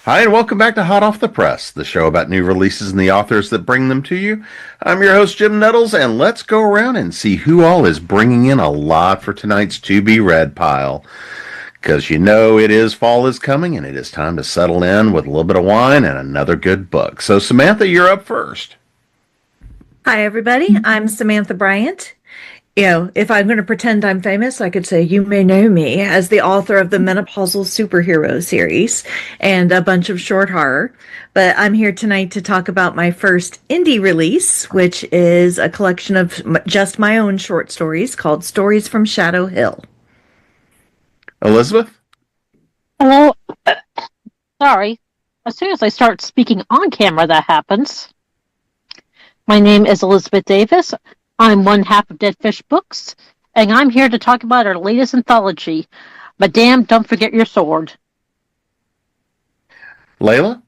Hi, and welcome back to Hot Off the Press, the show about new releases and the authors that bring them to you. I'm your host, Jim Nettles, and let's go around and see who all is bringing in a lot for tonight's to-be-read pile. Because you know fall is coming, and it is time to settle in with a little bit of wine and another good book. So, Samantha, you're up first. Hi, everybody. I'm Samantha Bryant. If I'm going to pretend I'm famous, I could say you may know me as the author of the menopausal superhero series and a bunch of short horror. But I'm here tonight to talk about my first indie release, which is a collection of just my own short stories called Stories from Shadow Hill. Elizabeth? Hello. Sorry. As soon as I start speaking on camera, that happens. My name is Elizabeth Davis. I'm one half of Dead Fish Books, and I'm here to talk about our latest anthology, Madame, Don't Forget Your Sword. Layla?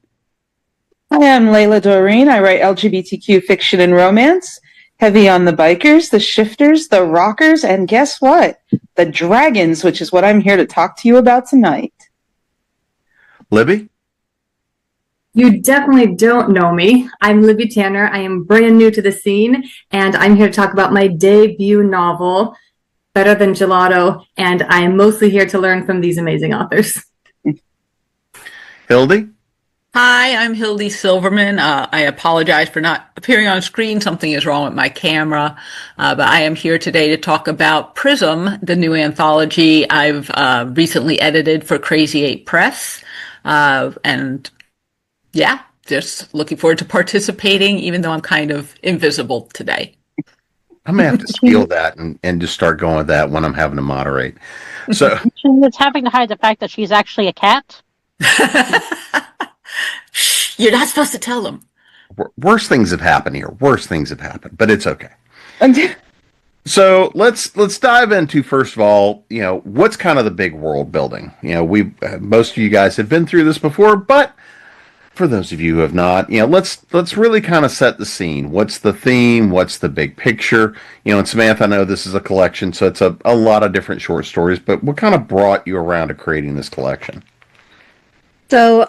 Hi, I'm Layla Dorine. I write LGBTQ fiction and romance, heavy on the bikers, the shifters, the rockers, and guess what? The dragons, which is what I'm here to talk to you about tonight. Libby? You definitely don't know me. I'm Libby Tanner. I am brand new to the scene, and I'm here to talk about my debut novel, Better Than Gelato, and I am mostly here to learn from these amazing authors. Hildy? Hi, I'm Hildy Silverman. I apologize for not appearing on screen. Something is wrong with my camera. But I am here today to talk about Prism, the new anthology I've recently edited for Crazy 8 Press. And yeah, just looking forward to participating, even though I'm kind of invisible today. I'm going to have to steal that and just start going with that when I'm having to moderate. So It's having to hide the fact that she's actually a cat. You're not supposed to tell them. worse things have happened here. Worse things have happened, but it's okay. So let's dive into, first of all, what's kind of the big world building. Most of you guys have been through this before, but for those of you who have not, let's really kind of set the scene. What's the theme? What's the big picture? And Samantha, I know this is a collection, so it's a lot of different short stories, but what kind of brought you around to creating this collection? So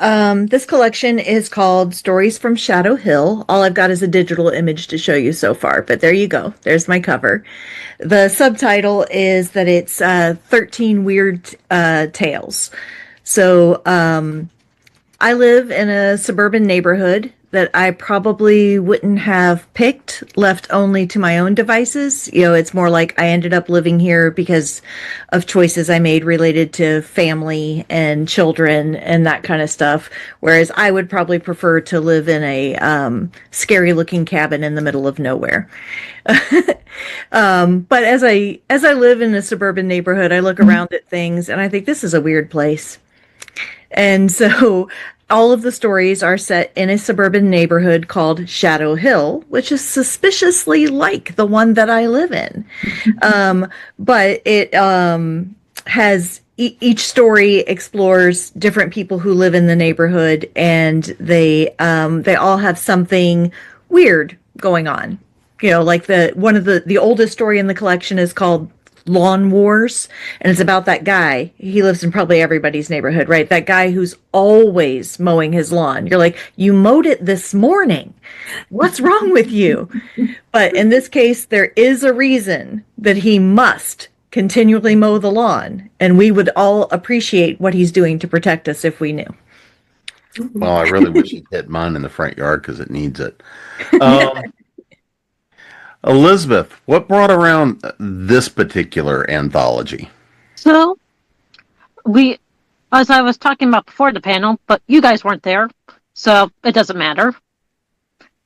this collection is called Stories from Shadow Hill. All I've got is a digital image to show you so far, but there you go. There's my cover. The subtitle is that it's 13 Weird Tales. So I live in a suburban neighborhood that I probably wouldn't have picked, left only to my own devices. It's more like I ended up living here because of choices I made related to family and children and that kind of stuff. Whereas I would probably prefer to live in a scary looking cabin in the middle of nowhere. But as I live in a suburban neighborhood, I look around at things and I think this is a weird place. And so all of the stories are set in a suburban neighborhood called Shadow Hill, which is suspiciously like the one that I live in. But it has each story explores different people who live in the neighborhood, and they all have something weird going on. Like one of the oldest story in the collection is called Lawn Wars, and it's about that guy. He lives in probably everybody's neighborhood, right? That guy who's always mowing his lawn. You're like, you mowed it this morning. What's wrong with you? But in this case, there is a reason that he must continually mow the lawn, and we would all appreciate what he's doing to protect us if we knew. Well, I really wish he'd hit mine in the front yard because it needs it. Elizabeth, what brought around this particular anthology? So, as I was talking about before the panel, but you guys weren't there, so it doesn't matter.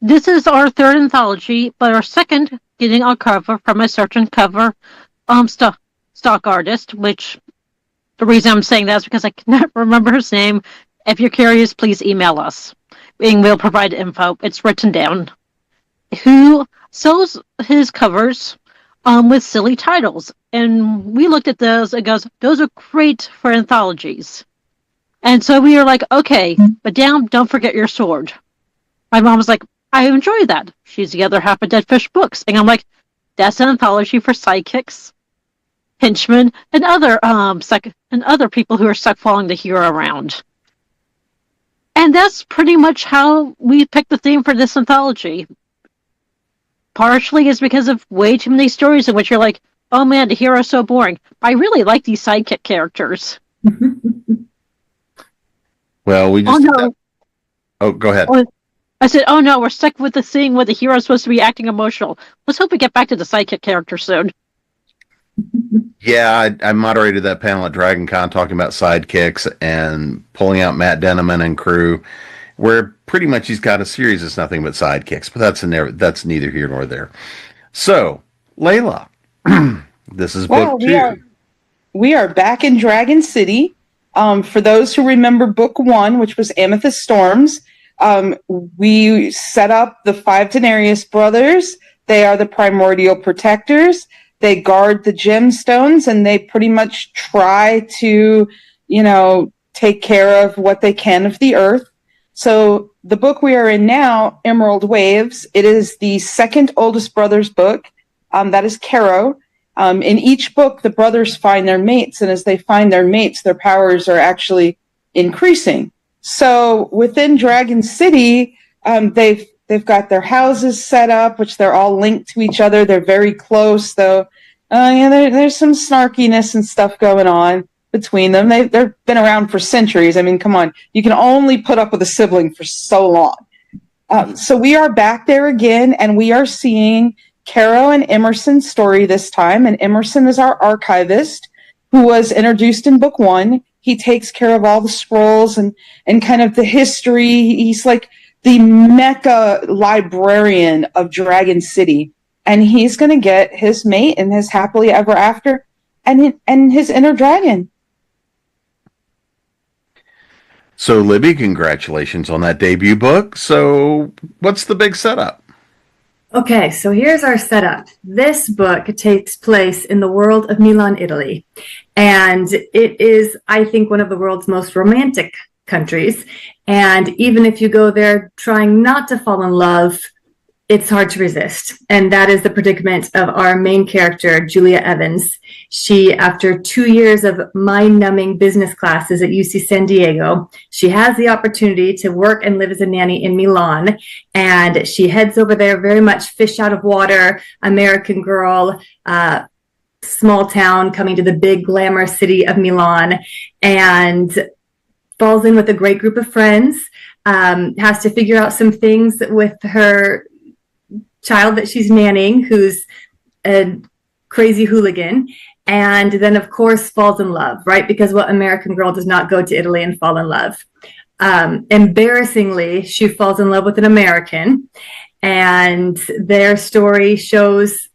This is our third anthology, but our second getting our cover from a certain cover stock artist, which the reason I'm saying that is because I cannot remember his name. If you're curious, please email us, and we'll provide info. It's written down. Who sells his covers with silly titles. And we looked at those and goes, those are great for anthologies. And so we were like, okay, but don't forget your sword. My mom was like, I enjoy that. She's the other half of Dead Fish Books. And I'm like, that's an anthology for sidekicks, henchmen, and other people who are stuck following the hero around. And that's pretty much how we picked the theme for this anthology. Partially is because of way too many stories in which you're like, oh man, the hero's so boring. I really like these sidekick characters. Well, we just... Oh, go ahead. I said, oh no, we're stuck with the thing where the hero's supposed to be acting emotional. Let's hope we get back to the sidekick character soon. Yeah, I moderated that panel at Dragon Con talking about sidekicks and pulling out Matt Denneman and crew, where pretty much he's got a series that's nothing but sidekicks, but that's neither here nor there. So, Layla, this is book 2. We are back in Dragon City. For those who remember book 1, which was Amethyst Storms, we set up the 5 Denarius brothers. They are the primordial protectors. They guard the gemstones, and they pretty much try to, take care of what they can of the earth. So the book we are in now, Emerald Waves, it is the second oldest brothers book. That is Caro. In each book, the brothers find their mates, and as they find their mates, their powers are actually increasing. So within Dragon City, they've got their houses set up, which they're all linked to each other. They're very close, though. There's some snarkiness and stuff going on between them. They've been around for centuries. I mean, come on. You can only put up with a sibling for so long. So we are back there again, and we are seeing Caro and Emerson's story this time. And Emerson is our archivist who was introduced in book 1. He takes care of all the scrolls and kind of the history. He's like the mecca librarian of Dragon City. And he's going to get his mate and his happily ever after and his inner dragon. So, Libby, congratulations on that debut book. So, what's the big setup? Okay, so here's our setup. This book takes place in the world of Milan, Italy. And it is, I think, one of the world's most romantic countries. And even if you go there trying not to fall in love, it's hard to resist. And that is the predicament of our main character, Julia Evans. She, after 2 years of mind-numbing business classes at UC San Diego, she has the opportunity to work and live as a nanny in Milan. And she heads over there, very much fish out of water, American girl, small town, coming to the big glamorous city of Milan, and falls in with a great group of friends, has to figure out some things with her child that she's nannying, who's a crazy hooligan, and then of course falls in love, right? Because what American girl does not go to Italy and fall in love? Embarrassingly, she falls in love with an American, and their story shows,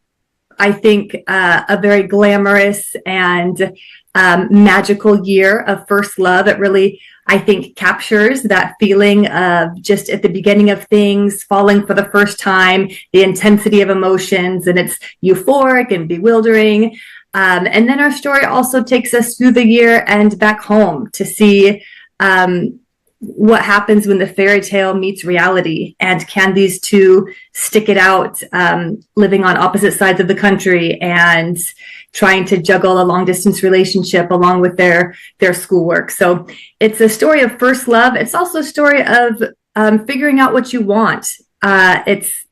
I think, a very glamorous and magical year of first love. It really, I think, captures that feeling of just at the beginning of things, falling for the first time, the intensity of emotions, and it's euphoric and bewildering. And then our story also takes us through the year and back home to see what happens when the fairy tale meets reality, and can these two stick it out, living on opposite sides of the country and trying to juggle a long distance relationship along with their schoolwork. So it's a story of first love. It's also a story of figuring out what you want. It's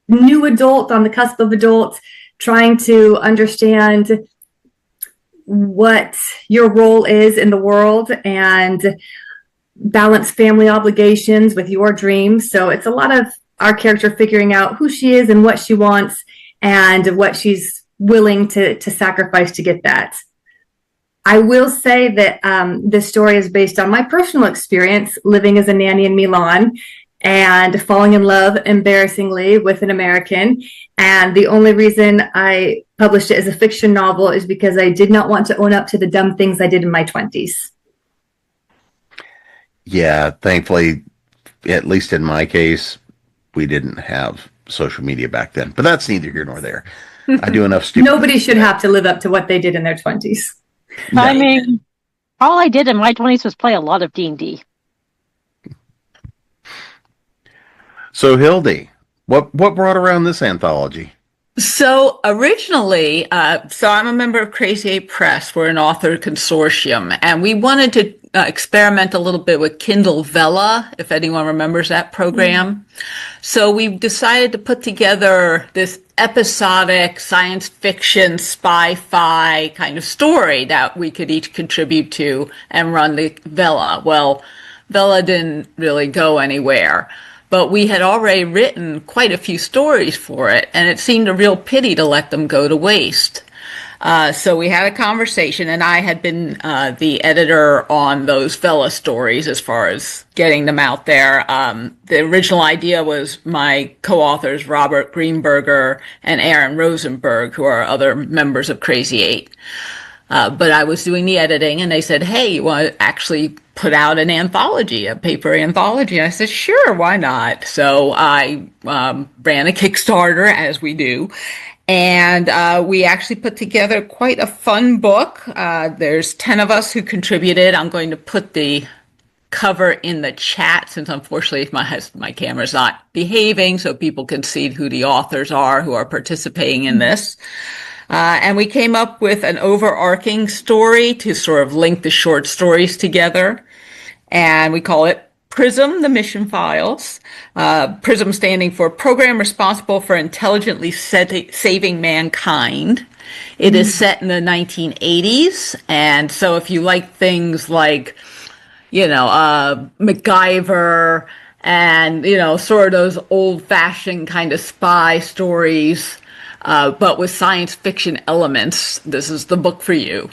new adult on the cusp of adult, trying to understand what your role is in the world and balance family obligations with your dreams. So it's a lot of our character figuring out who she is and what she wants and what she's willing to sacrifice to get that. I will say that this story is based on my personal experience living as a nanny in Milan and falling in love, embarrassingly, with an American. And the only reason I published it as a fiction novel is because I did not want to own up to the dumb things I did in my 20s. Yeah, thankfully, at least in my case, we didn't have social media back then. But that's neither here nor there. I do enough stupid. Nobody should have to live up to what they did in their 20s. No. I mean, all I did in my 20s was play a lot of D&D. So, Hildy, what brought around this anthology? So originally, I'm a member of Crazy 8 Press. We're an author consortium, and we wanted to experiment a little bit with Kindle Vella, if anyone remembers that program. So we decided to put together this episodic science fiction spy-fi kind of story that we could each contribute to and run the Vella. Well, Vella didn't really go anywhere, but we had already written quite a few stories for it, and it seemed a real pity to let them go to waste. So we had a conversation, and I had been the editor on those Vella stories as far as getting them out there. The original idea was my co-authors, Robert Greenberger and Aaron Rosenberg, who are other members of Crazy Eight. But I was doing the editing, and they said, hey, you want to actually put out an anthology, a paper anthology? And I said, sure, why not? So I ran a Kickstarter, as we do. And we actually put together quite a fun book. There's 10 of us who contributed. I'm going to put the cover in the chat since unfortunately my camera's not behaving, so people can see who the authors are who are participating in this. And we came up with an overarching story to sort of link the short stories together. And we call it PRISM, the Mission Files. PRISM standing for Program Responsible for Intelligently Saving Mankind. It is set in the 1980s. And so if you like things like, MacGyver and, sort of those old-fashioned kind of spy stories, but with science fiction elements, this is the book for you.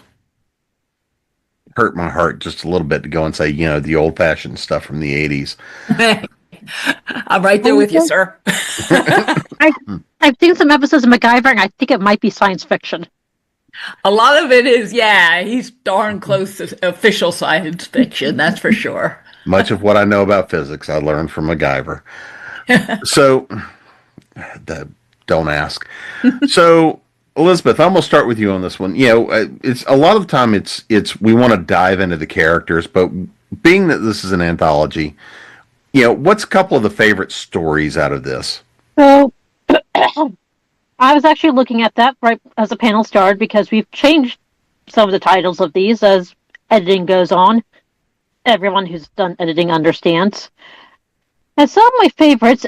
Hurt my heart just a little bit to go and say, the old-fashioned stuff from the 80s. I'm right there with you, sir. I've seen some episodes of MacGyver, and I think it might be science fiction. A lot of it is, he's darn close to official science fiction, that's for sure. Much of what I know about physics, I learned from MacGyver. So, don't ask. So, Elizabeth, I'm going to start with you on this one. It's a lot of the time it's we want to dive into the characters, but being that this is an anthology, what's a couple of the favorite stories out of this? So, I was actually looking at that right as the panel started because we've changed some of the titles of these as editing goes on. Everyone who's done editing understands. And some of my favorites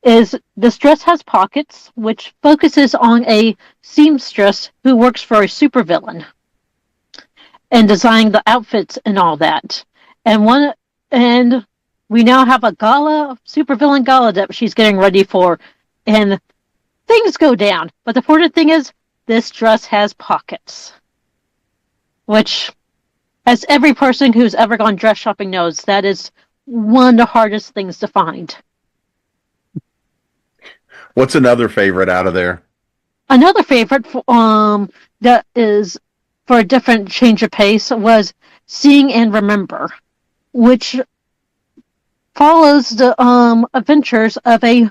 is This Dress Has Pockets, which focuses on a seamstress who works for a supervillain and designing the outfits and all that. And we now have a supervillain gala that she's getting ready for, and things go down. But the important thing is, this dress has pockets, which, as every person who's ever gone dress shopping knows, that is one of the hardest things to find. What's another favorite out of there? Another favorite that is for a different change of pace was Seeing and Remember, which follows the adventures of a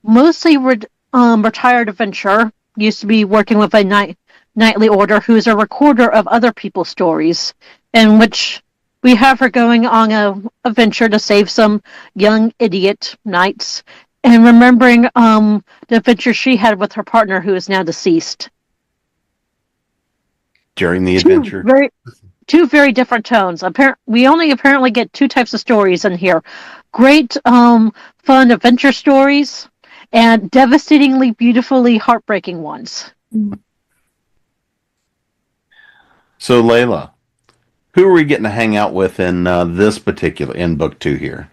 mostly retired adventurer, used to be working with a nightly order, who's a recorder of other people's stories, in which we have her going on a adventure to save some young idiot knights and remembering the adventure she had with her partner who is now deceased. During the adventure? Two very different tones. We only apparently get two types of stories in here. Great, fun adventure stories and devastatingly, beautifully heartbreaking ones. So, Layla, who are we getting to hang out with in in book 2 here?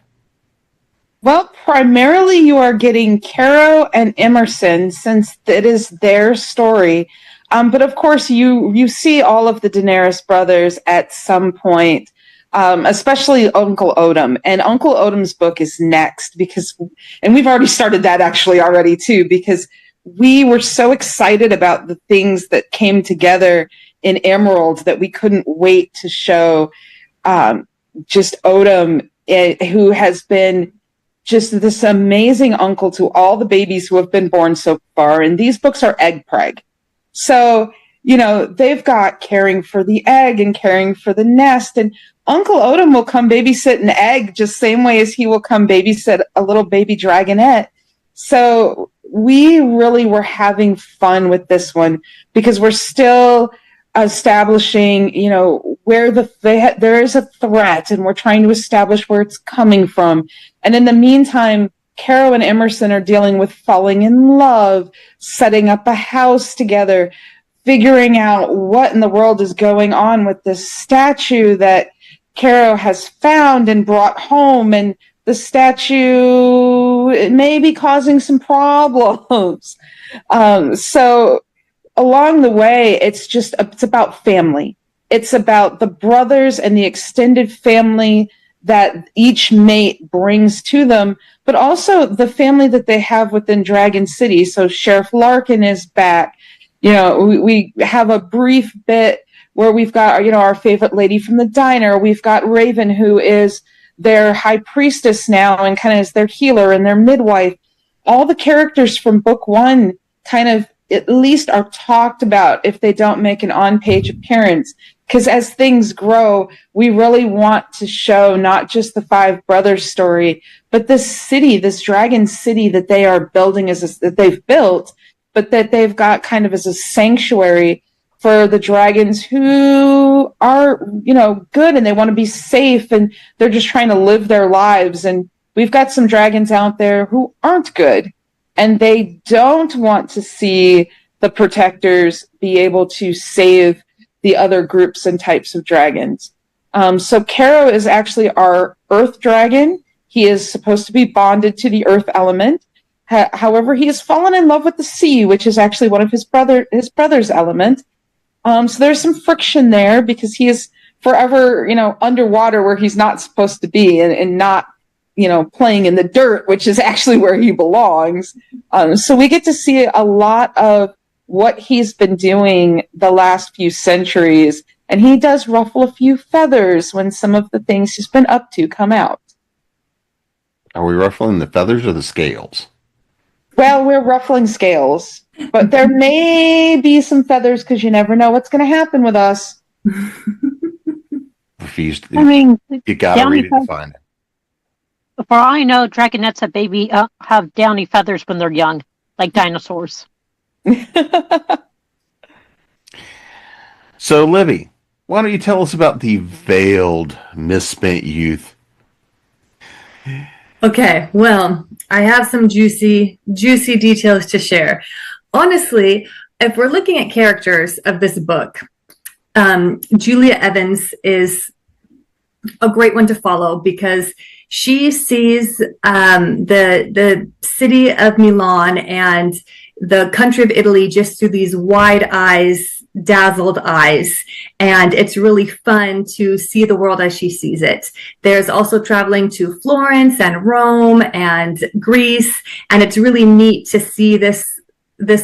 Well, primarily you are getting Caro and Emerson, since it is their story. But of course, you see all of the Daenerys brothers at some point, especially Uncle Odom. And Uncle Odom's book is next and we've already started that already too, because we were so excited about the things that came together in Emerald that we couldn't wait to show just Odom, who has been just this amazing uncle to all the babies who have been born so far. And these books are egg preg. So, they've got caring for the egg and caring for the nest. And Uncle Odom will come babysit an egg just same way as he will come babysit a little baby dragonette. So we really were having fun with this one because we're still establishing, where there is a threat, and we're trying to establish where it's coming from. And in the meantime, Caro and Emerson are dealing with falling in love, setting up a house together, figuring out what in the world is going on with this statue that Caro has found and brought home, and the statue may be causing some problems. So along the way, it's about family. It's about the brothers and the extended family that each mate brings to them, but also the family that they have within Dragon City. So Sheriff Larkin is back. We have a brief bit where we've got, our favorite lady from the diner. We've got Raven, who is their high priestess now and kind of is their healer and their midwife. All the characters from book one kind of at least are talked about if they don't make an on-page appearance. Because as things grow, we really want to show not just the five brothers story, but this city, this dragon city that they are building, that they've built, but that they've got kind of as a sanctuary for the dragons who are, good, and they want to be safe, and they're just trying to live their lives. And we've got some dragons out there who aren't good, and they don't want to see the protectors be able to save the other groups and types of dragons. So Caro is actually our earth dragon. He is supposed to be bonded to the earth element. However, he has fallen in love with the sea, which is actually one of his brother's element. So there's some friction there because he is forever, underwater where he's not supposed to be, and not, playing in the dirt, which is actually where he belongs. So we get to see a lot of what he's been doing the last few centuries, and he does ruffle a few feathers when some of the things he's been up to come out. Are we ruffling the feathers or the scales? Well, we're ruffling scales, but there may be some feathers because you never know what's going to happen with us. Refuse to. You gotta read it to find it. For all I know, dragonets have downy feathers when they're young, like dinosaurs. So, Libby, why don't you tell us about the veiled, misspent youth? Okay, well, I have some juicy details to share. Honestly, if we're looking at characters of this book, Julia Evans is a great one to follow because she sees the city of Milan and the country of Italy just through these wide eyes, dazzled eyes. And it's really fun to see the world as she sees it. There's also traveling to Florence and Rome and Greece. And it's really neat to see this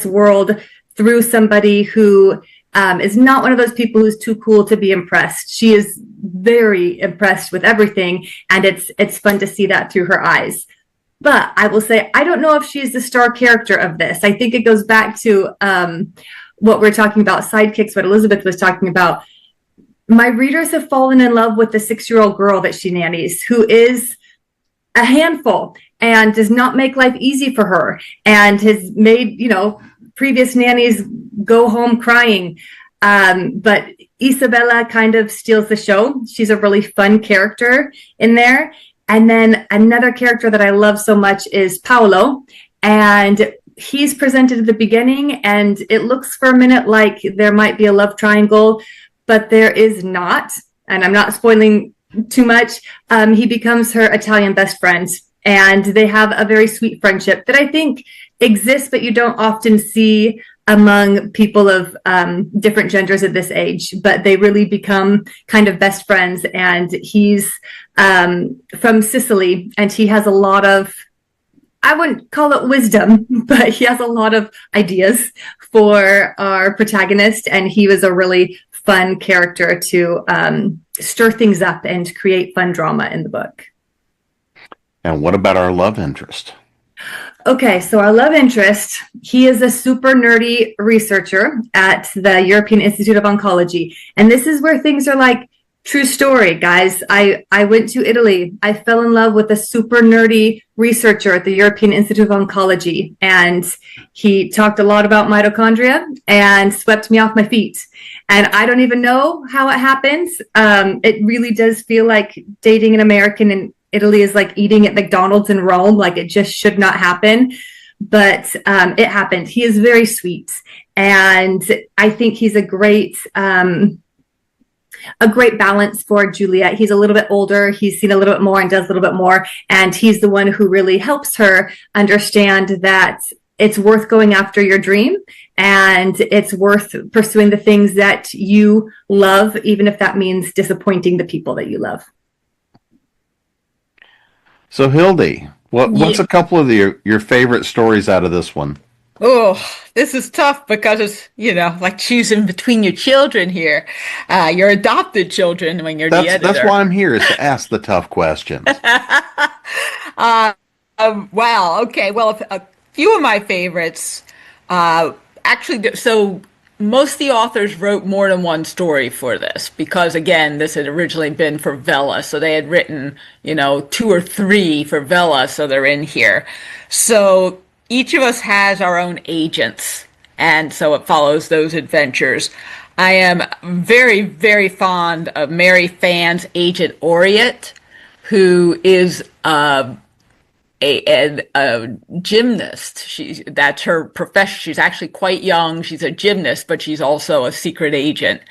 world through somebody who is not one of those people who's too cool to be impressed. She is very impressed with everything. And it's fun to see that through her eyes. But I will say, I don't know if she's the star character of this. I think it goes back to what we're talking about, sidekicks, what Elizabeth was talking about. My readers have fallen in love with the 6-year-old girl that she nannies, who is a handful and does not make life easy for her and has made, previous nannies go home crying. But Isabella kind of steals the show. She's a really fun character in there. And then another character that I love so much is Paolo. And he's presented at the beginning, and it looks for a minute like there might be a love triangle, but there is not. And I'm not spoiling too much. He becomes her Italian best friend, and they have a very sweet friendship that I think exists, but you don't often see among people of different genders at this age. But they really become kind of best friends, and he's from Sicily, and he has a lot of, I wouldn't call it wisdom, but he has a lot of ideas for our protagonist, and he was a really fun character to stir things up and create fun drama in the book. And what about our love interest? Okay, so our love interest, he is a super nerdy researcher at the European Institute of Oncology. And this is where things are like True story, guys. I went to Italy. I fell in love with a super nerdy researcher at the European Institute of Oncology, and he talked a lot about mitochondria and swept me off my feet. And I don't even know how it happens. It really does feel like dating an American in Italy is like eating at McDonald's in Rome. Like it just should not happen. But it happened. He is very sweet. And I think he's a great balance for Juliet. He's a little bit older. He's seen a little bit more and does a little bit more. And he's the one who really helps her understand that it's worth going after your dream and it's worth pursuing the things that you love, even if that means disappointing the people that you love. So, Hildy, what's a couple of your favorite stories out of this one? Oh, this is tough because it's, like choosing between your children here, your adopted children when you're the editor. That's why I'm here, is to ask the tough questions. Wow. Okay. Well, a few of my favorites, actually, so most of the authors wrote more than one story for this because, again, this had originally been for Vella. So they had written, 2 or 3 for Vella. So they're in here. So each of us has our own agents, and so it follows those adventures. I am very, very fond of Mary Phan's agent Oriet, who is a gymnast. That's her profession. She's actually quite young. She's a gymnast, but she's also a secret agent.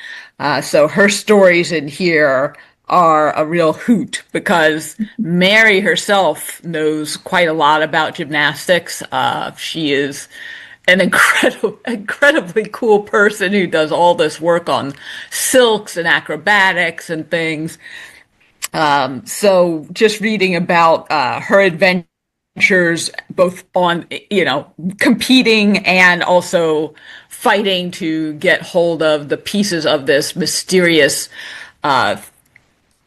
So her stories in here are a real hoot because Mary herself knows quite a lot about gymnastics. She is an incredibly cool person who does all this work on silks and acrobatics and things. So just reading about her adventures, both on, competing and also fighting to get hold of the pieces of this mysterious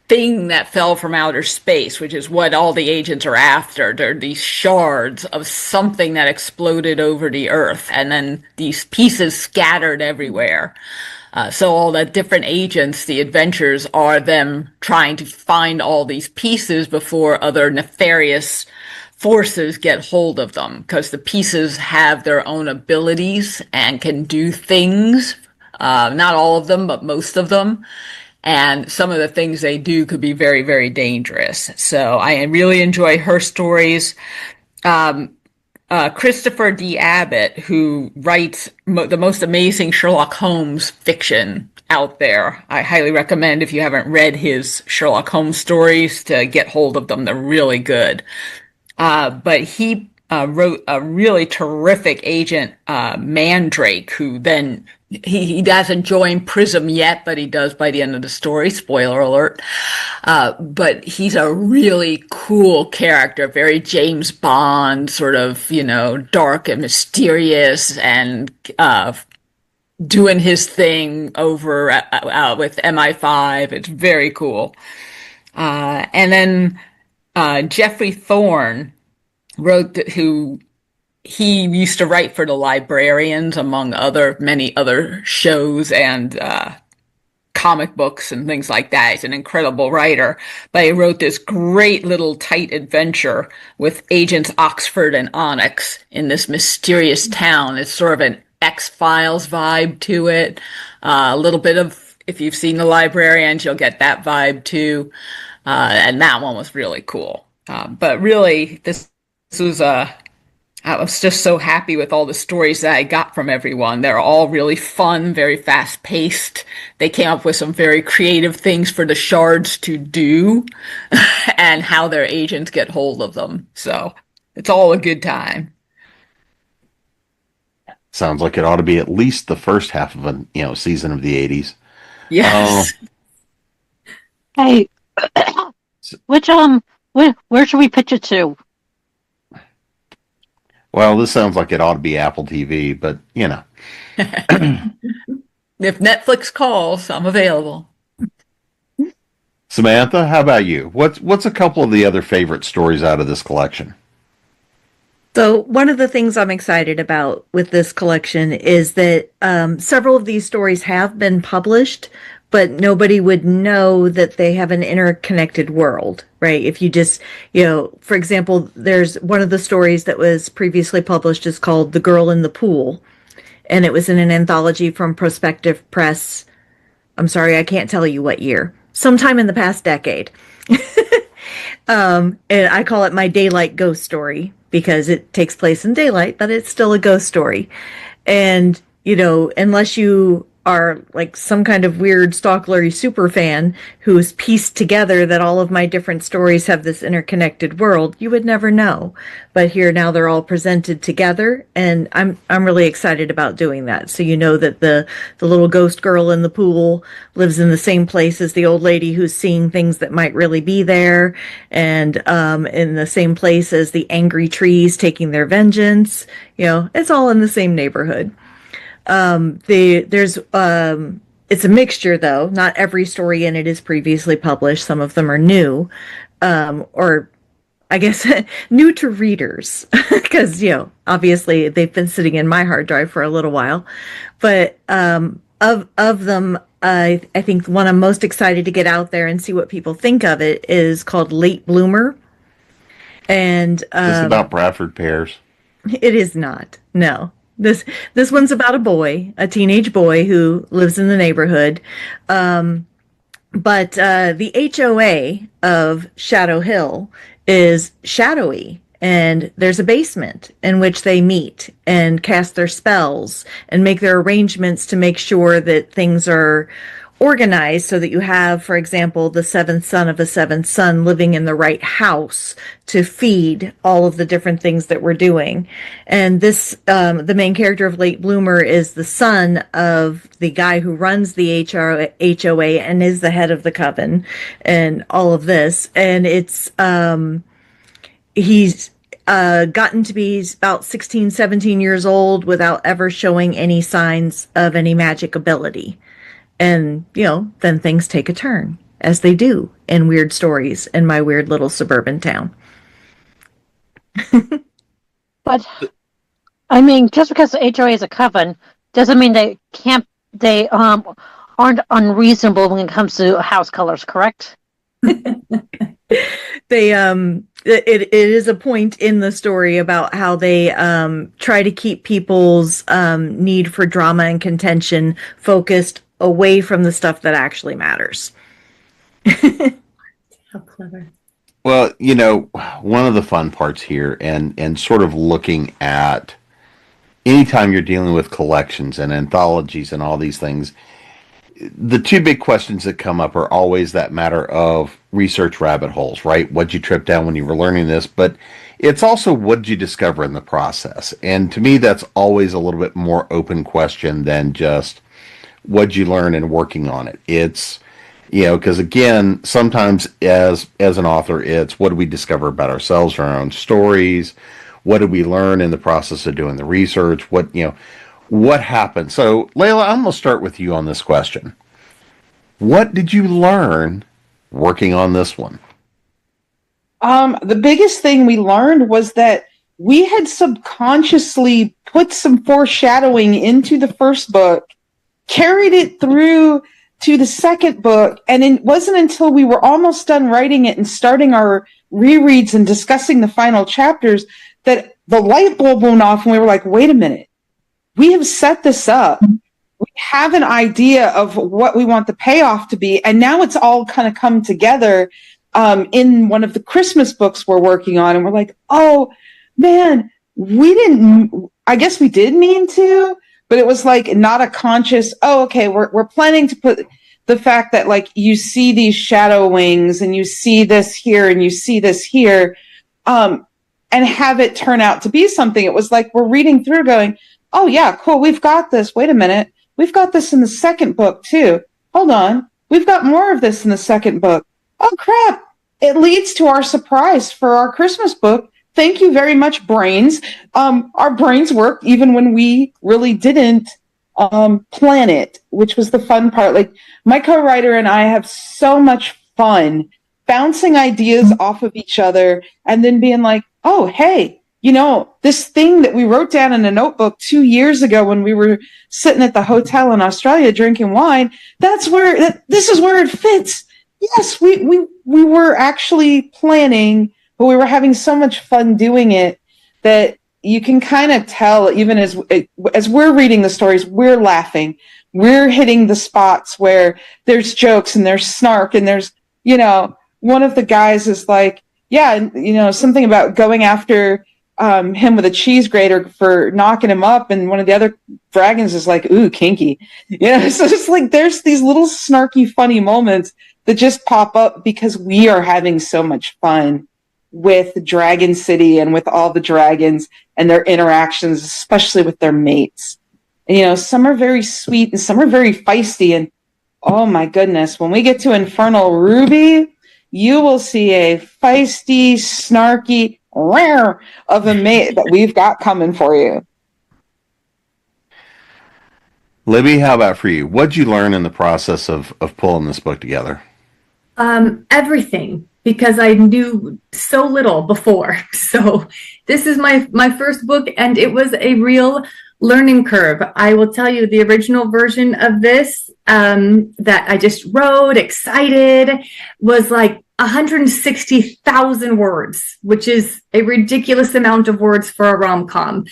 thing that fell from outer space, which is what all the agents are after. They're these shards of something that exploded over the Earth, and then these pieces scattered everywhere. So all the different agents, the adventures are them trying to find all these pieces before other nefarious forces get hold of them, because the pieces have their own abilities and can do things. Not all of them, but most of them. And some of the things they do could be very, very dangerous. So I really enjoy her stories. Christopher D. Abbott, who writes the most amazing Sherlock Holmes fiction out there. I highly recommend, if you haven't read his Sherlock Holmes stories, to get hold of them. They're really good. But he wrote a really terrific agent, Mandrake, who then he doesn't join Prism yet, but he does by the end of the story. Spoiler alert. But he's a really cool character, very James Bond, sort of, dark and mysterious, and doing his thing over with MI5. It's very cool. And then Geoffrey Thorne he used to write for The Librarians, among many other shows and comic books and things like that. He's an incredible writer, but he wrote this great little tight adventure with Agents Oxford and Onyx in this mysterious town. It's sort of an X-Files vibe to it. A little bit of, if you've seen The Librarians, you'll get that vibe too. And that one was really cool. But really, this was I was just so happy with all the stories that I got from everyone. They're all really fun, very fast paced. They came up with some very creative things for the shards to do and how their agents get hold of them. So it's all a good time. Sounds like it ought to be at least the first half of a season of the 80s. Yes. Hey, where should we pitch it to? Well, this sounds like it ought to be Apple TV, but If Netflix calls, I'm available. Samantha, how about you? What's a couple of the other favorite stories out of this collection? So one of the things I'm excited about with this collection is that several of these stories have been published, but nobody would know that they have an interconnected world, right? If you just, for example, there's one of the stories that was previously published is called The Girl in the Pool, and it was in an anthology from Prospective Press. I'm sorry, I can't tell you what year. Sometime in the past decade. And I call it my daylight ghost story because it takes place in daylight, but it's still a ghost story. And, unless you are like some kind of weird stalkery super fan who's pieced together that all of my different stories have this interconnected world, you would never know. But here now they're all presented together, and I'm really excited about doing that. So that the little ghost girl in the pool lives in the same place as the old lady who's seeing things that might really be there, and in the same place as the angry trees taking their vengeance. It's all in the same neighborhood. It's a mixture though. Not every story in it is previously published. Some of them are new, or I guess new to readers because, obviously they've been sitting in my hard drive for a little while, but, of them, I think the one I'm most excited to get out there and see what people think of it is called Late Bloomer. And, it's about Bradford pears. It is not. No. This one's about a teenage boy who lives in the neighborhood. But the HOA of Shadow Hill is shadowy, and there's a basement in which they meet and cast their spells and make their arrangements to make sure that things are organized so that you have, for example, the seventh son of a seventh son living in the right house to feed all of the different things that we're doing. And this, the main character of Late Bloomer is the son of the guy who runs the HOA and is the head of the coven and all of this. And it's, he's gotten to be about 16, 17 years old without ever showing any signs of any magic ability. And, then things take a turn, as they do in weird stories in my weird little suburban town. But, just because the HOA is a coven doesn't mean they aren't unreasonable when it comes to house colors, correct? It is a point in the story about how they try to keep people's need for drama and contention focused away from the stuff that actually matters. How clever. Well, one of the fun parts here and sort of looking at anytime you're dealing with collections and anthologies and all these things, the two big questions that come up are always that matter of research rabbit holes, right? What'd you trip down when you were learning this? But it's also what'd you discover in the process? And to me, that's always a little bit more open question than just what'd you learn in working on it. It's, because again, sometimes as an author, it's what do we discover about ourselves or our own stories? What did we learn in the process of doing the research? What happened? So, Layla, I'm going to start with you on this question. What did you learn working on this one? The biggest thing we learned was that we had subconsciously put some foreshadowing into the first book, carried it through to the second book, and it wasn't until we were almost done writing it and starting our rereads and discussing the final chapters that the light bulb went off and we were like, wait a minute. We have set this up. We have an idea of what we want the payoff to be. And now it's all kind of come together in one of the Christmas books we're working on. And we're like, oh, man, I guess we did mean to, but it was like not a conscious, okay, we're planning to put the fact that like you see these shadow wings and you see this here and you see this here and have it turn out to be something. It was like we're reading through going, oh, yeah, cool. We've got this. Wait a minute. We've got this in the second book, too. Hold on. We've got more of this in the second book. Oh, crap. It leads to our surprise for our Christmas book. Thank you very much, brains. Our brains worked even when we really didn't plan it, which was the fun part. Like, my co-writer and I have so much fun bouncing ideas off of each other and then being like, oh, hey, this thing that we wrote down in a notebook 2 years ago when we were sitting at the hotel in Australia drinking wine, this is where it fits. Yes, we were actually planning, but we were having so much fun doing it that you can kind of tell, even as we're reading the stories, we're laughing. We're hitting the spots where there's jokes and there's snark and there's, one of the guys is like, yeah, something about going after him with a cheese grater for knocking him up, and one of the other dragons is like, ooh, kinky. So it's like there's these little snarky, funny moments that just pop up because we are having so much fun with Dragon City and with all the dragons and their interactions, especially with their mates. And, some are very sweet and some are very feisty. And oh my goodness, when we get to Infernal Ruby, you will see a feisty, snarky, rare of a mate that we've got coming for you. Libby, how about for you? What'd you learn in the process of pulling this book together? Everything, because I knew so little before. So this is my first book, and it was a real learning curve. I will tell you, the original version of this that I just wrote, excited, was like 160,000 words, which is a ridiculous amount of words for a rom-com.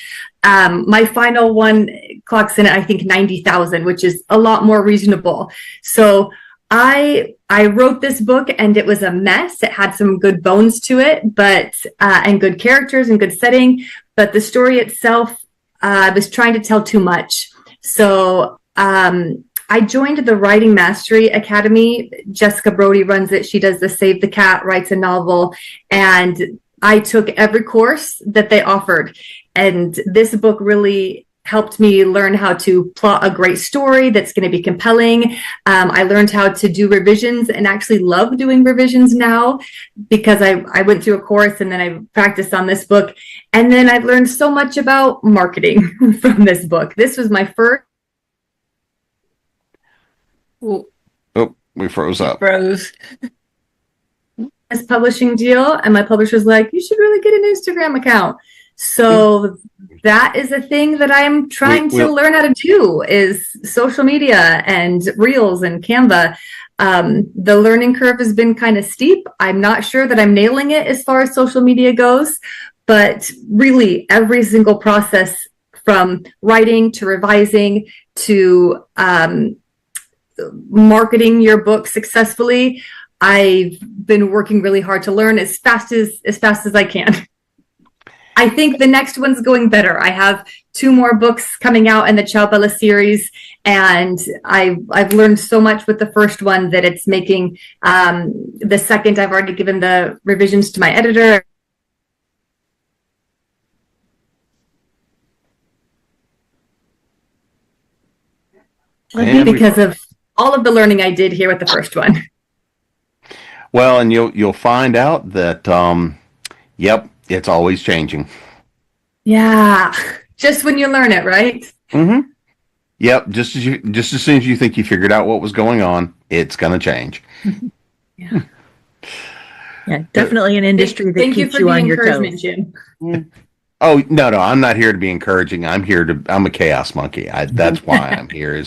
My final one clocks in at, I think, 90,000, which is a lot more reasonable. So I wrote this book and it was a mess. It had some good bones to it, but and good characters and good setting, but the story itself was trying to tell too much. So I joined the Writing Mastery Academy. Jessica Brody runs it. She does the Save the Cat, writes a novel, and I took every course that they offered. And this book really helped me learn how to plot a great story that's going to be compelling. I learned how to do revisions and actually love doing revisions now because I went through a course and then I practiced on this book. And then I've learned so much about marketing from this book. This was my first. Oh, we froze up. Froze. This publishing deal, and my publisher's like, you should really get an Instagram account. So that is a thing that I'm trying to learn how to do, is social media and Reels and Canva. The learning curve has been kind of steep. I'm not sure that I'm nailing it as far as social media goes, but really every single process from writing to revising to marketing your book successfully, I've been working really hard to learn as fast as I can. I think the next one's going better. I have 2 more books coming out in the Ciao Bella series, and I've learned so much with the first one that it's making the second. I've already given the revisions to my editor. Because of all of the learning I did here with the first one. Well, and you'll find out that yep, it's always changing. Yeah, just when you learn it, right? Mm-hmm. Yep, just as soon as you think you figured out what was going on, it's going to change. Yeah. Yeah, definitely an industry that keeps you on your toes. Jim. Oh, no, I'm not here to be encouraging. I'm a chaos monkey. That's why I'm here.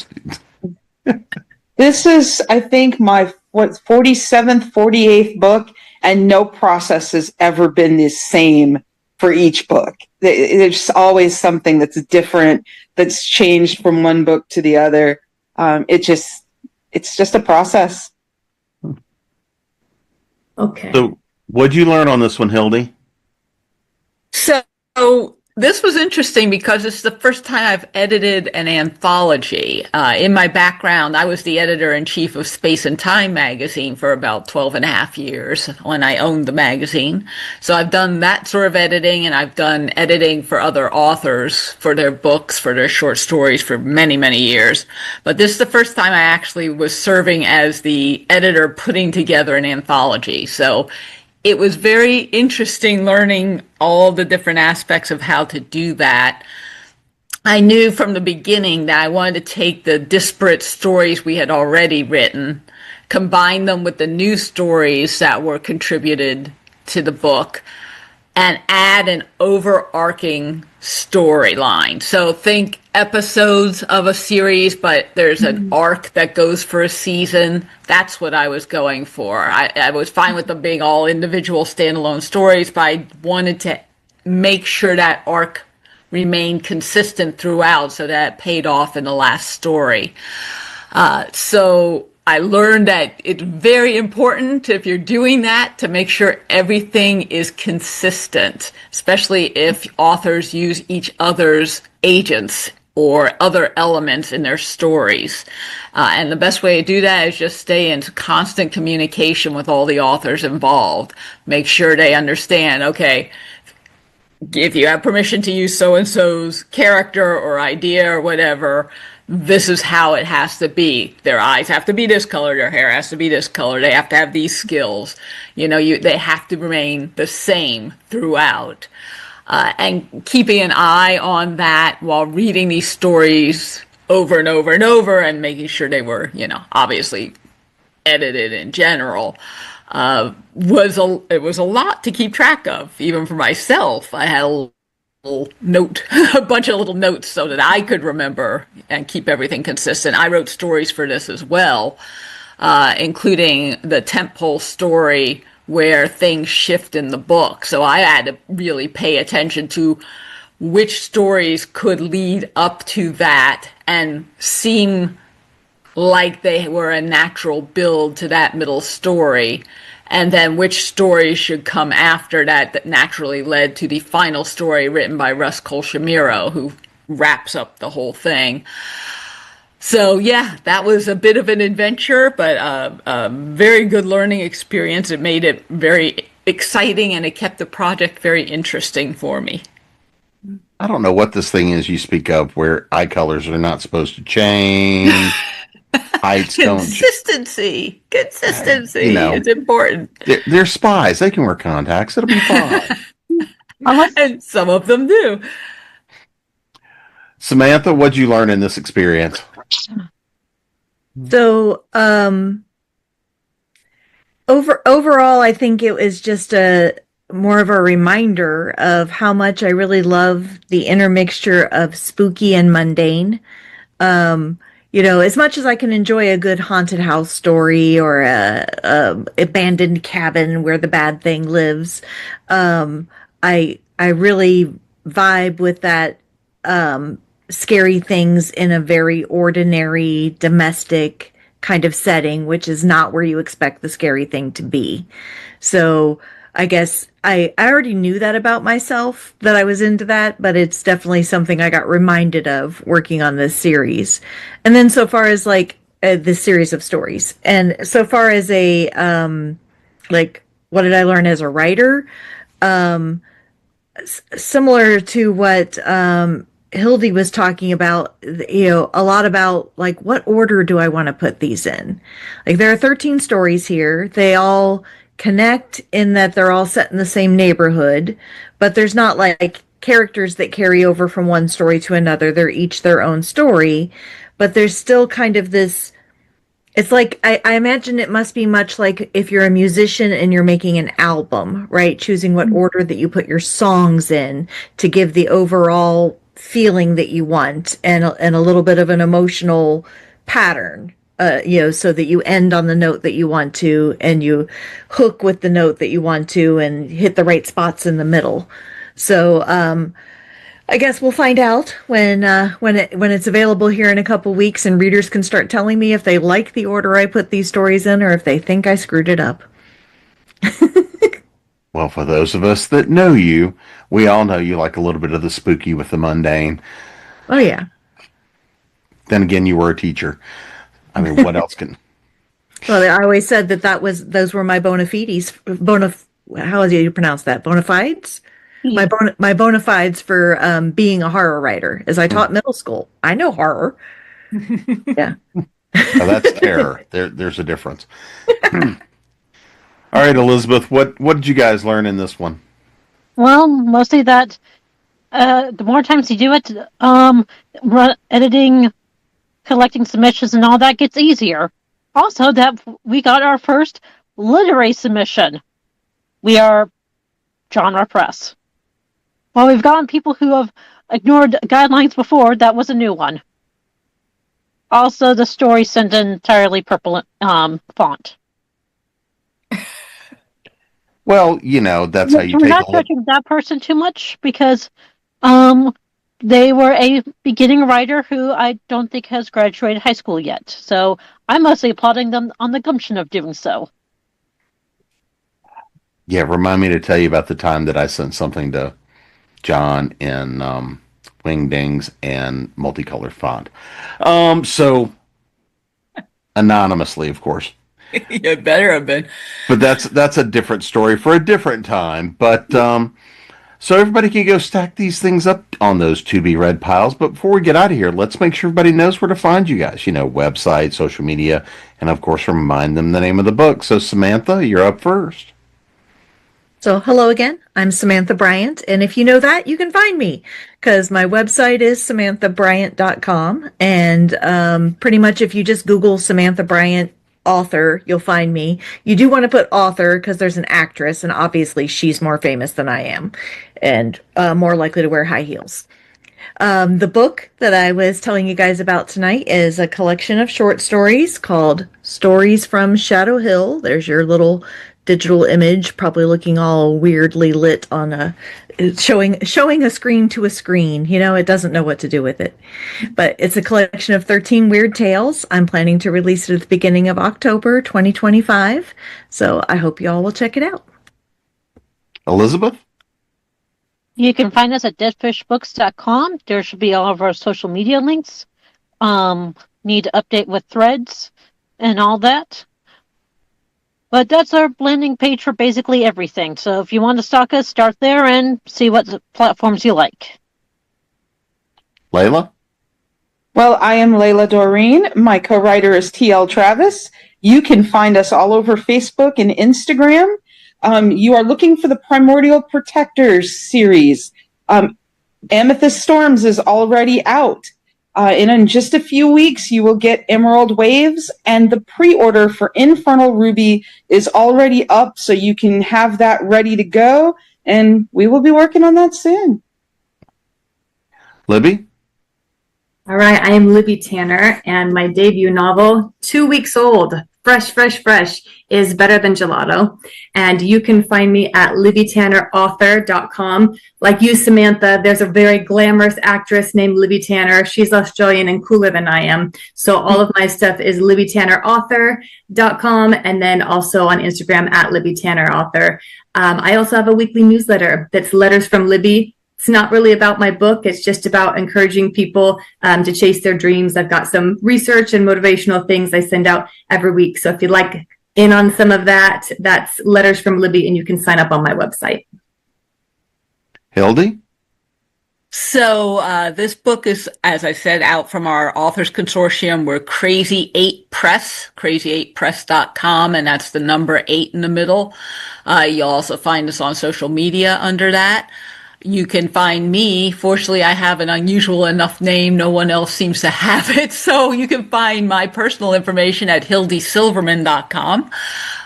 This is, I think, my 47th, 48th book, and no process has ever been the same for each book. There's always something that's different, that's changed from one book to the other. It's just a process. Okay. So, what'd you learn on this one, Hildy? So this was interesting because it's the first time I've edited an anthology. In my background, I was the editor-in-chief of Space and Time magazine for about 12 and a half years when I owned the magazine. So I've done that sort of editing, and I've done editing for other authors for their books, for their short stories for many, many years. But this is the first time I actually was serving as the editor putting together an anthology. So it was very interesting learning all the different aspects of how to do that. I knew from the beginning that I wanted to take the disparate stories we had already written, combine them with the new stories that were contributed to the book, and add an overarching storyline. So think episodes of a series, but there's an arc that goes for a season. That's what I was going for. I was fine with them being all individual standalone stories, but I wanted to make sure that arc remained consistent throughout so that it paid off in the last story. So I learned that it's very important, if you're doing that, to make sure everything is consistent, especially if authors use each other's agents or other elements in their stories. And the best way to do that is just stay in constant communication with all the authors involved. Make sure they understand, okay, if you have permission to use so-and-so's character or idea or whatever, this is how it has to be. Their eyes have to be this color, their hair has to be this color, they have to have these skills. They have to remain the same throughout. And keeping an eye on that while reading these stories over and over and over and making sure they were, obviously edited in general. It was a lot to keep track of, even for myself. I had a bunch of little notes so that I could remember and keep everything consistent. I wrote stories for this as well, including the tentpole story where things shift in the book. So I had to really pay attention to which stories could lead up to that and seem like they were a natural build to that middle story, and then which stories should come after that naturally led to the final story written by Russ Colshamiro, who wraps up the whole thing. So yeah, that was a bit of an adventure, but a very good learning experience. It made it very exciting, and it kept the project very interesting for me. I don't know what this thing is you speak of where eye colors are not supposed to change. Heights Consistency. It's important. They're spies. They can wear contacts. It'll be fine. And some of them do. Samantha, what'd you learn in this experience? So, overall, I think it was just more of a reminder of how much I really love the intermixture of spooky and mundane. As much as I can enjoy a good haunted house story or a abandoned cabin where the bad thing lives, I really vibe with that scary things in a very ordinary domestic kind of setting, which is not where you expect the scary thing to be. So I guess I already knew that about myself, that I was into that, but it's definitely something I got reminded of working on this series. And then so far as this series of stories, and so far as a what did I learn as a writer? Similar to what Hildy was talking about, a lot about what order do I want to put these in? There are 13 stories here. They all connect in that they're all set in the same neighborhood, but there's not characters that carry over from one story to another. They're each their own story, but there's still kind of this, it's I imagine it must be much like if you're a musician and you're making an album, right? Choosing what order that you put your songs in to give the overall feeling that you want, and a little bit of an emotional pattern. So that you end on the note that you want to, and you hook with the note that you want to, and hit the right spots in the middle. So I guess we'll find out when it's available here in a couple weeks, and readers can start telling me if they like the order I put these stories in, or if they think I screwed it up. Well, for those of us that know you, we all know you like a little bit of the spooky with the mundane. Oh yeah. Then again, you were a teacher. I mean, what else can? Well, I always said those were my bona fides. How do you pronounce that? Bona fides? My bona fides for being a horror writer, as I taught middle school. I know horror. Yeah. Now that's terror. There's a difference. All right, Elizabeth, what did you guys learn in this one? Well, mostly that the more times you do it, editing, collecting submissions and all that gets easier. Also, that we got our first literary submission. We are genre press. Well, we've gotten people who have ignored guidelines before. That was a new one. Also, the story sent an entirely purple font. Well, that's how you We're take not judging that person too much because they were a beginning writer who I don't think has graduated high school yet. So I'm mostly applauding them on the gumption of doing so. Yeah, remind me to tell you about the time that I sent something to John in Wingdings and multicolored font. So anonymously, of course. It better have been. But that's a different story for a different time. But so everybody can go stack these things up on those to be read piles. But before we get out of here, let's make sure everybody knows where to find you guys. Website, social media, and of course remind them the name of the book. So Samantha, you're up first. So, hello again. I'm Samantha Bryant, and if you know that, you can find me because my website is samanthabryant.com, and pretty much if you just Google Samantha Bryant author, you'll find me. You do want to put author because there's an actress, and obviously she's more famous than I am, and more likely to wear high heels. The book that I was telling you guys about tonight is a collection of short stories called Stories from Shadow Hill. There's your little digital image, probably looking all weirdly lit on a showing a screen to a screen. It doesn't know what to do with it. But it's a collection of 13 weird tales. I'm planning to release it at the beginning of October 2025. So I hope you all will check it out. Elizabeth? You can find us at deadfishbooks.com. There should be all of our social media links. Need to update with threads and all that. But that's our landing page for basically everything. So if you want to stalk us, start there and see what platforms you like. Layla? Well, I am Layla Dorine. My co-writer is T.L. Travis. You can find us all over Facebook and Instagram. You are looking for the Primordial Protectors series. Amethyst Storms is already out. In just a few weeks, you will get Emerald Waves, and the pre-order for Infernal Ruby is already up, so you can have that ready to go, and we will be working on that soon. Libby? All right, I am Libby Tanner, and my debut novel, 2 weeks old, fresh, is Better Than Gelato. And you can find me at libbytannerauthor.com. Like you, Samantha, there's a very glamorous actress named Libby Tanner. She's Australian and cooler than I am. So all of my stuff is libbytannerauthor.com, and then also on Instagram at libbytannerauthor. I also have a weekly newsletter that's Letters from Libby. It's not really about my book. It's just about encouraging people to chase their dreams. I've got some research and motivational things I send out every week. So if you'd like in on some of that, that's Letters from Libby, and you can sign up on my website. Hildy? So this book is, as I said, out from our authors consortium. We're Crazy 8 Press, crazy8press.com, and that's the number 8 in the middle. You'll also find us on social media under that. You can find me. Fortunately, I have an unusual enough name. No one else seems to have it. So you can find my personal information at hildysilverman.com.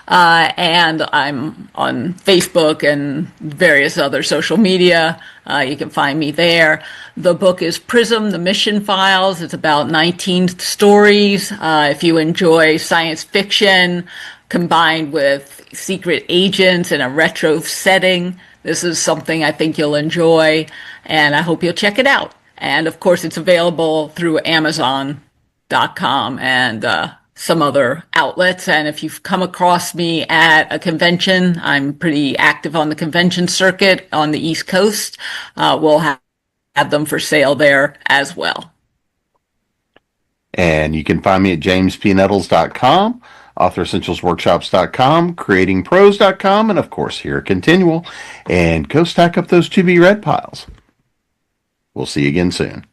And I'm on Facebook and various other social media. You can find me there. The book is Prism, the Mission Files. It's about 19 stories. If you enjoy science fiction combined with secret agents in a retro setting, this is something I think you'll enjoy, and I hope you'll check it out. And of course, it's available through Amazon.com and some other outlets. And if you've come across me at a convention, I'm pretty active on the convention circuit on the East Coast. We'll have them for sale there as well. And you can find me at jamespnettles.com. AuthorEssentialsWorkshops.com, CreatingPros.com, and of course here at Continual. And go stack up those to be read piles. We'll see you again soon.